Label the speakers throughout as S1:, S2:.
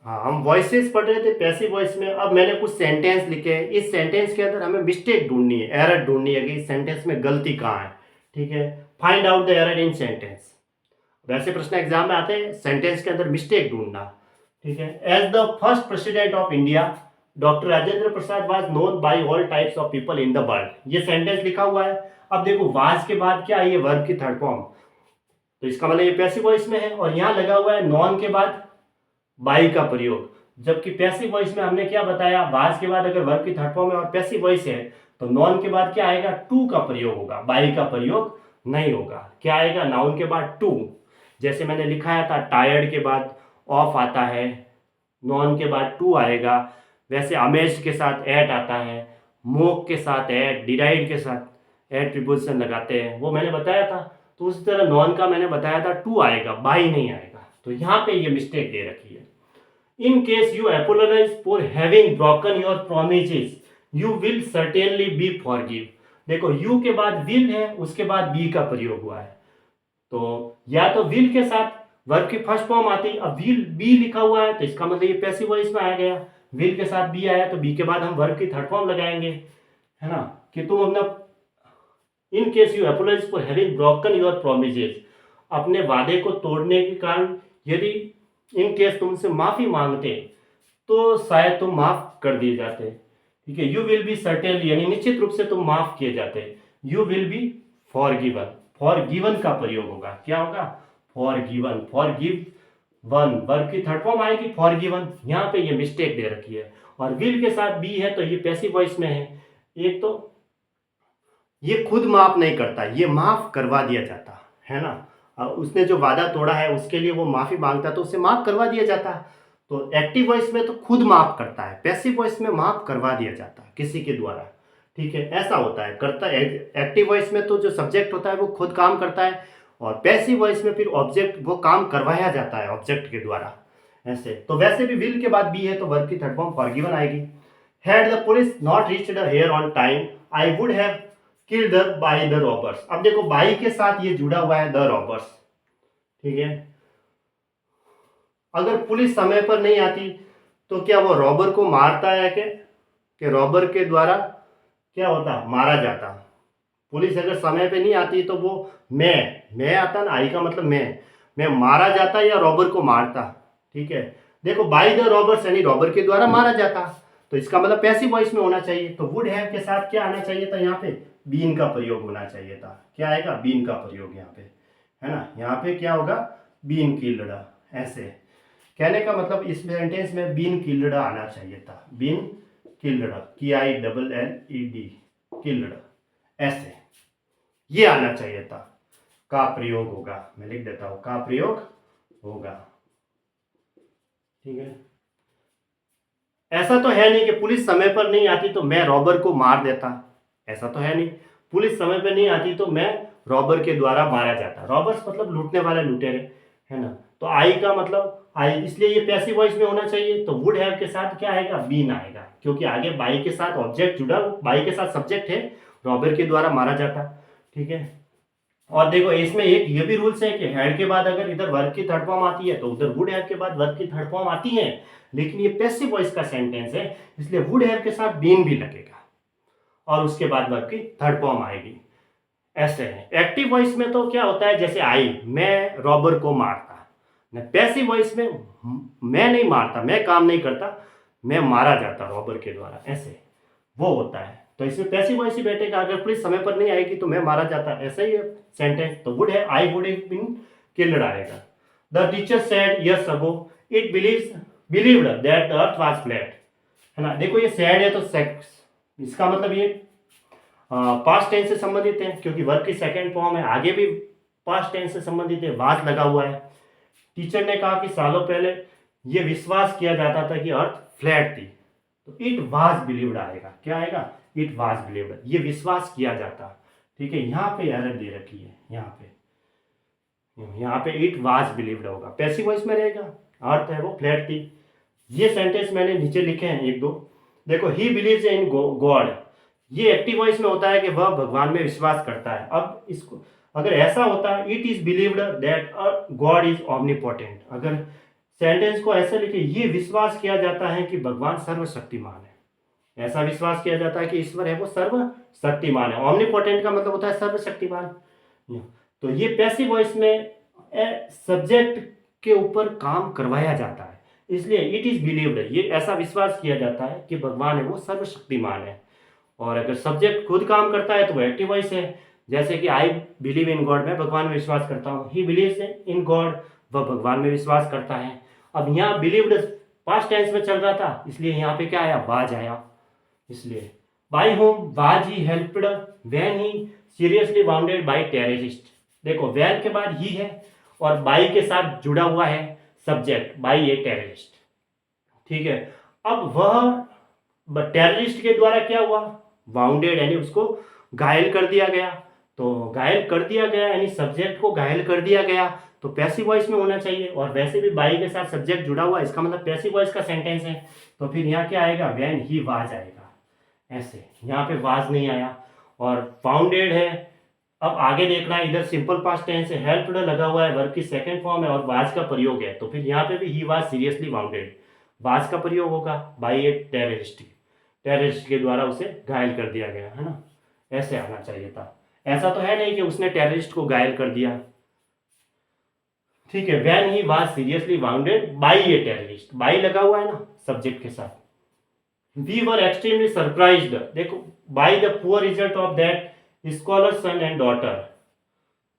S1: हाँ, हम वॉइसेस पढ़ रहे थे पैसिव वॉइस में। अब मैंने कुछ सेंटेंस लिखे हैं, इस सेंटेंस के अंदर हमें मिस्टेक ढूंढनी है, एरर ढूंढनी है कि इस सेंटेंस में गलती कहाँ है। ठीक है, find out the error in sentence. वैसे प्रश्न एग्जाम में आते हैं सेंटेंस के अंदर मिस्टेक ढूंढना। ठीक है, as the first president of India doctor Rajendra Prasad was known by all types of people in the world, ये सेंटेंस लिखा हुआ है। अब देखो वाज के बाद क्या है, ये वर्ब की थर्ड फॉर्म, तो इसका मतलब ये पैसिव वॉइस में है। और यहाँ लगा हुआ है नॉन के बाद बाई का प्रयोग, जबकि पैसिव वॉइस में हमने क्या बताया, वाज के बाद अगर वर्ब की थर्ड फॉर्म है और पैसिव वॉइस है तो नॉन के बाद क्या आएगा, टू का प्रयोग होगा, बाई का प्रयोग नहीं होगा। क्या आएगा, नाउन के बाद टू। जैसे मैंने लिखाया था टायर्ड के बाद ऑफ आता है, नॉन के बाद टू आएगा। वैसे अमेज के साथ एट आता है, मोक के साथ एट, डिराइड के साथ एट प्रीपोजिशन लगाते हैं, वो मैंने बताया था। तो उसी तरह नॉन का मैंने बताया था टू आएगा, बाई नहीं आएगा। तो यहाँ पे ये मिस्टेक दे रखी है। In case you apologize for having broken your promises, you will certainly be forgive। देखो you के बाद will है, उसके बाद be का प्रयोग हुआ है, तो या तो will के साथ वर्ब की फर्स्ट फॉर्म आती, अब will be लिखा हुआ है तो इसका मतलब ये पैसिव वॉइस में आ गया। will के साथ be आया तो be के बाद हम वर्ब की थर्ड फॉर्म लगाएंगे, है ना, कि तुम अपना in case you apologize for having broken your promises, अपने वादे को तोड़ने के कारण यदि इन केस तुमसे माफी मांगते तो शायद तुम माफ कर दिए जाते। ठीक है, यू विल बी सर्टेनली यानी निश्चित रूप से तुम माफ किए जाते। You will be for given, for given का प्रयोग होगा, क्या होगा, for given, for give one, verb की थर्ड फॉर्म आएगी फॉर गिवन। यहाँ पे ये मिस्टेक दे रखी है। और विल के साथ बी है तो ये पैसिव वॉइस में है। एक तो ये खुद माफ नहीं करता, ये माफ करवा दिया जाता है ना। उसने जो वादा तोड़ा है उसके लिए वो माफी मांगता तो उसे माफ करवा दिया जाता। तो एक्टिव वॉइस में तो खुद माफ करता है, पैसिव वॉइस में माफ करवा दिया जाता है किसी के द्वारा। ठीक है, ऐसा होता है, करता है। एक्टिव वॉइस में तो जो सब्जेक्ट होता है वो खुद काम करता है, और पैसिव वॉइस में फिर ऑब्जेक्ट वो काम करवाया जाता है ऑब्जेक्ट के द्वारा। ऐसे तो वैसे भी विल के बाद बी है तो वर्ब की थर्ड फॉर्म फॉरगिवन आएगी। Had the police not reached here on time I would have killed by the robbers. अब देखो बाई के साथ ये जुड़ा हुआ है द रॉबर्स। ठीक है, अगर पुलिस समय पर नहीं आती तो क्या वो रॉबर को मारता है कि रॉबर के द्वारा क्या होता, मारा जाता। पुलिस अगर समय पे नहीं आती तो वो मैं आता ना, आई का मतलब मैं मारा जाता या रॉबर को मारता। ठीक है, देखो बाय द रॉबर्स यानी रॉबर के द्वारा मारा जाता, तो इसका मतलब पैसिव वॉइस में होना चाहिए। तो वुड हैव के साथ क्या आना चाहिए था, यहाँ पे बीन का प्रयोग होना चाहिए था। क्या आएगा, बीन का प्रयोग यहाँ पे, है ना। यहाँ पे क्या होगा, बीन किल्ड। ऐसे कहने का मतलब इस सेंटेंस में बीन किल्ड आना चाहिए था, बीन किल्ड, KILLED, किल्ड, ऐसे ये आना चाहिए था। का प्रयोग होगा, मैं लिख देता हूं, का प्रयोग होगा। ठीक है, ऐसा तो है नहीं कि पुलिस समय पर नहीं आती तो मैं रॉबर को मार देता, ऐसा तो है नहीं। पुलिस समय पर नहीं आती तो मैं रॉबर के द्वारा मारा जाता। रॉबर्स मतलब लूटने वाले, लुटेरे, है ना। तो आई का मतलब आई, इसलिए ये पैसिव वॉइस में होना चाहिए। तो वुड हैव के साथ क्या आएगा, बीन आएगा, क्योंकि आगे बाई के साथ ऑब्जेक्ट जुड़ा, बाई के साथ सब्जेक्ट है, रॉबर के द्वारा मारा जाता। ठीक है, और देखो इसमें एक ये भी रूल्स है कि हेड के बाद अगर इधर वर्ब की थर्ड फॉर्म आती है तो उधर वुड हैव के बाद वर्ब की थर्ड फॉर्म आती है, लेकिन ये पैसिव वॉइस का सेंटेंस है इसलिए वुड हैव के साथ बीन भी लगेगा और उसके बाद वर्ब की थर्ड फॉर्म आएगी। ऐसे है। एक्टिव वॉइस में तो क्या होता है, जैसे आई, मैं रॉबर को मारता। पैसिव वॉइस में मैं नहीं मारता, मैं काम नहीं करता, मैं मारा जाता रॉबर के द्वारा, ऐसे वो होता है। तो इसमें पैसिव वॉइस ही बैठेगा, अगर पुलिस समय पर नहीं आएगी तो मैं मारा जाता, ऐसा ही है सेंटेंस। तो वुड है, I would have been killed आएगा। The teacher said years ago it believed that the earth was flat, है ना। देखो ये सैड है तो सेक्स, इसका मतलब ये पास्ट टेंस से संबंधित है, क्योंकि वर्ब की सेकंड फॉर्म है, आगे भी पास्ट टेंस से संबंधित है, वाज लगा हुआ है। टीचर ने कहा कि सालों पहले ये विश्वास किया जाता था कि अर्थ फ्लैट थी, तो इट वाज बिलीव्ड आएगा। क्या आएगा, इट वाज बिलीव्ड, ये विश्वास किया जाता। ठीक है, यहाँ पे एरर दे रखी है, यहाँ पे इट वाज बिलीव्ड होगा, पैसिव वॉइस में रहेगा, अर्थ है वो फ्लैट थी। ये सेंटेंस मैंने नीचे लिखे हैं एक दो, देखो ही बिलीव्स इन गॉड, ये एक्टिव वॉइस में होता है कि वह भगवान में विश्वास करता है। अब इसको अगर ऐसा होता, it is believed that God is omnipotent, अगर सेंटेंस को ऐसे लिखिए, ये विश्वास किया जाता है कि भगवान सर्वशक्तिमान है। ऐसा विश्वास किया जाता है कि ईश्वर है वो सर्वशक्तिमान है। ओमनीपोटेंट का मतलब होता है सर्वशक्तिमान। तो ये पैसिव वॉइस में सब्जेक्ट के ऊपर काम करवाया जाता है, इसलिए इट इज बिलीव्ड, ये ऐसा विश्वास किया जाता है कि भगवान है वो सर्वशक्तिमान है। और अगर सब्जेक्ट खुद काम करता है तो वो एक्टिव वॉइस है। जैसे कि आई बिलीव इन गॉड, मैं भगवान में विश्वास करता हूँ। ही बिलीव्स इन गॉड, वह भगवान में विश्वास करता है। अब यहाँ बिलीव्ड पास्ट टेंस में चल रहा था, इसलिए यहाँ पे क्या आया, वाज आया। इसलिए by home was he helped when he seriously wounded by terrorist. देखो व्हेन के बाद ही है और बाई के साथ जुड़ा हुआ है सब्जेक्ट, बाई ए टेररिस्ट। ठीक है, अब वह टेररिस्ट के द्वारा क्या हुआ, वाउंडेड यानी उसको घायल कर दिया गया। तो घायल कर दिया गया यानी सब्जेक्ट को घायल कर दिया गया, तो पैसिव वॉइस में होना चाहिए। और वैसे भी बाई के साथ सब्जेक्ट जुड़ा हुआ, इसका मतलब पैसिव वॉइस का सेंटेंस है। तो फिर यहाँ क्या आएगा, व्हेन ही वाज आएगा। ऐसे यहाँ पे वाज नहीं आया। और फाउंडेड है, अब आगे देखना है, इधर सिंपल पास्ट टेंस है, हेल्प्ड लगा हुआ है, वर्ब की सेकंड फॉर्म है और वाज का प्रयोग है। तो फिर यहाँ पे भी ही वाज सीरियसली वाउंडेड, वाज का प्रयोग होगा बाई ए टेररिस्ट, टेररिस्ट के द्वारा उसे घायल कर दिया गया, है ना। ऐसे आना चाहिए था। ऐसा तो है नहीं कि उसने टेररिस्ट को घायल कर दिया। ठीक है, when he was seriously wounded by a terrorist, by लगा हुआ है ना सब्जेक्ट के साथ। वी वर एक्सट्रीमली सरप्राइज्ड, देखो by the poor result of that scholar son and daughter.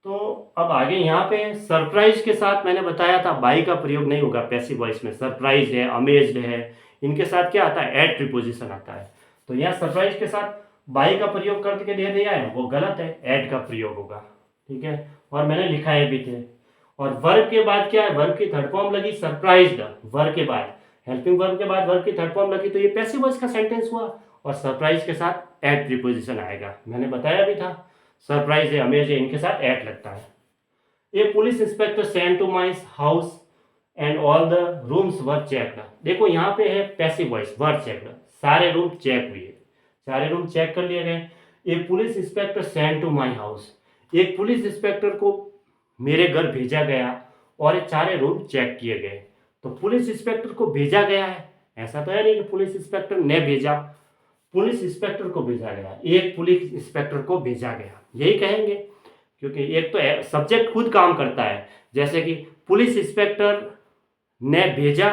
S1: तो अब आगे यहाँ पे सरप्राइज के साथ मैंने बताया था बाई का प्रयोग नहीं होगा पैसिव वॉइस में। सरप्राइज है, अमेज्ड है, इनके साथ क्या आता है, एट प्रीपोजिशन आता है। तो यहाँ सरप्राइज के साथ बाई का प्रयोग करके दे दिया है, वो गलत है, एट का प्रयोग होगा। ठीक है, और मैंने लिखा है भी थे। और वर्ब के बाद क्या है, वर्ब की थर्ड फॉर्म लगी सरप्राइज्ड, वर्ब के बाद हेल्पिंग वर्ब के बाद वर्ब की थर्ड फॉर्म लगी, तो ये पैसिव वॉइस का सेंटेंस हुआ। और सरप्राइज के साथ एट प्रीपोजिशन आएगा, मैंने बताया भी था। सरप्राइज है, अमेज है, इनके साथ एट लगता है। A police inspector send to my house and all the rooms were checked. देखो यहाँ पे है पैसिव वॉइस, वर चेक्ड, सारे रूम चेक हुए, सारे रूम चेक कर लिए गए। A police inspector send to my house, एक पुलिस इंस्पेक्टर को मेरे घर भेजा गया और ये सारे रूम चेक किए गए। तो पुलिस इंस्पेक्टर को भेजा गया है, ऐसा तो है नहीं कि पुलिस इंस्पेक्टर ने भेजा, पुलिस इंस्पेक्टर को भेजा गया, एक पुलिस इंस्पेक्टर को भेजा गया, यही कहेंगे। क्योंकि एक तो सब्जेक्ट खुद काम करता है, जैसे कि पुलिस इंस्पेक्टर ने भेजा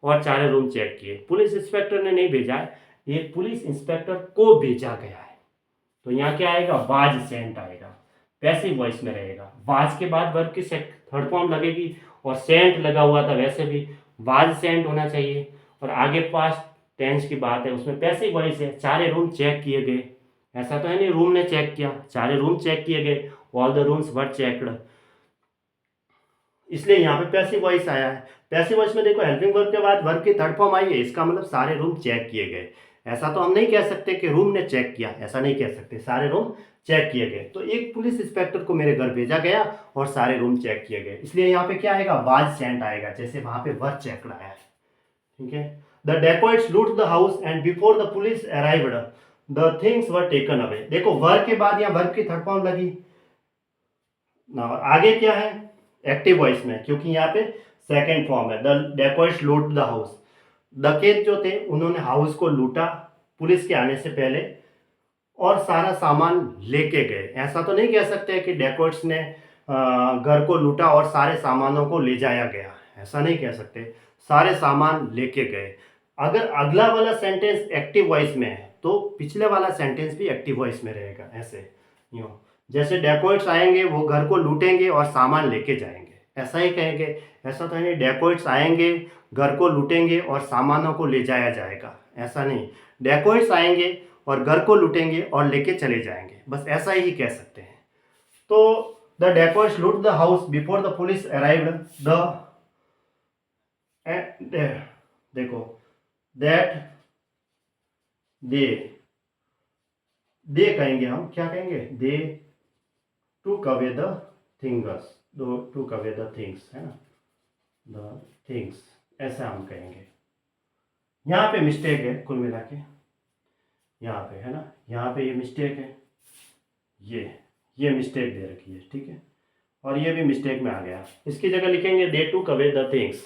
S1: और सारे रूम चेक किए, पुलिस इंस्पेक्टर ने नहीं भेजा है, एक पुलिस इंस्पेक्टर को भेजा गया है। तो यहाँ क्या आएगा, वाज सेंट आएगा, पैसिव वॉइस में रहेगा। वाज के बाद वर्ब की थर्ड फॉर्म लगेगी और सेंट लगा हुआ था, वैसे भी वाज सेंट होना चाहिए। और आगे पास्ट टेंस की बात है, उसमें पैसिव वॉइस है, सारे रूम चेक किए गए, ऐसा तो है नहीं रूम ने चेक किया, सारे रूम चेक किए गए, all the rooms were checked, इसलिए यहाँ पे पैसिव वॉइस आया है। पैसिव वॉइस में देखो हेल्पिंग वर्ब के बाद वर्ब की थर्ड फॉर्म आई है, इसका मतलब सारे रूम चेक किए गए। ऐसा तो हम नहीं कह सकते कि रूम ने चेक किया, ऐसा नहीं कह सकते, सारे रूम चेक किए गए। तो एक पुलिस इंस्पेक्टर को मेरे घर भेजा गया और सारे रूम चेक किए गए, इसलिए यहाँ पे क्या आएगा, वाज सेंट आएगा, जैसे वहां पे वर्ब चेक आया है। ठीक है, द डेकोइट्स लूट the house and before the police arrived the things were taken away. देखो वर्ब के बाद यहाँ वर्ब की थर्ड फॉर्म लगी ना, आगे क्या है, एक्टिव वॉइस में, क्योंकि यहाँ पे सेकंड फॉर्म है, द डेकोइट्स लूट द हाउस। डकैत जो थे उन्होंने हाउस को लूटा पुलिस के आने से पहले और सारा सामान लेके गए। ऐसा तो नहीं कह सकते कि डेकोइट्स ने घर को लूटा और सारे सामानों को ले जाया गया, ऐसा नहीं कह सकते, सारे सामान लेके गए। अगर अगला वाला सेंटेंस एक्टिव वॉइस में है तो पिछले वाला सेंटेंस भी एक्टिव वॉइस में रहेगा, ऐसे यूँ, जैसे डेकोइट्स आएंगे वो घर को लूटेंगे और सामान लेके जाएंगे, ऐसा ही कहेंगे। ऐसा तो नहीं डेकोइट्स आएंगे घर को लूटेंगे और सामानों को ले जाया जाएगा, ऐसा नहीं, डेकोइट्स आएंगे और घर को लूटेंगे और लेके चले जाएंगे, बस ऐसा ही कह सकते हैं। तो द डेकोइट्स लूट the house before the police arrived the, देखो दैट दे कहेंगे हम, क्या कहेंगे, दे टूक अवे द थिंग्स, टूक अवे द थिंग्स, है ना, द थिंग्स, ऐसा हम कहेंगे। यहाँ पे मिस्टेक है कुल मिला के, यहाँ पे है ना, यहाँ पे ये मिस्टेक है, ये मिस्टेक दे रखी है, ठीक है, और ये भी मिस्टेक में आ गया। इसकी जगह लिखेंगे दे टूक अवे द थिंग्स,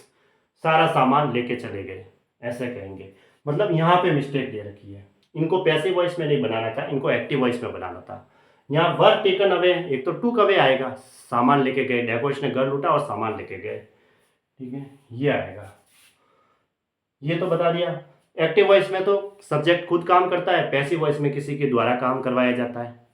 S1: सारा सामान लेके चले गए, ऐसे कहेंगे। मतलब यहाँ पे मिस्टेक दे रखी है, इनको पैसिव वॉइस में नहीं बनाना था, इनको एक्टिव वॉइस में बनाना था। यहाँ वर्क टेकन अवे, एक तो टूक अवे आएगा, सामान लेके गए, डैकोश ने घर लूटा और सामान लेके गए, ठीक है, ये आएगा। ये तो बता दिया। एक्टिव वॉइस में तो सब्जेक्ट खुद काम करता है, पैसिव वॉइस में किसी के द्वारा काम करवाया जाता है।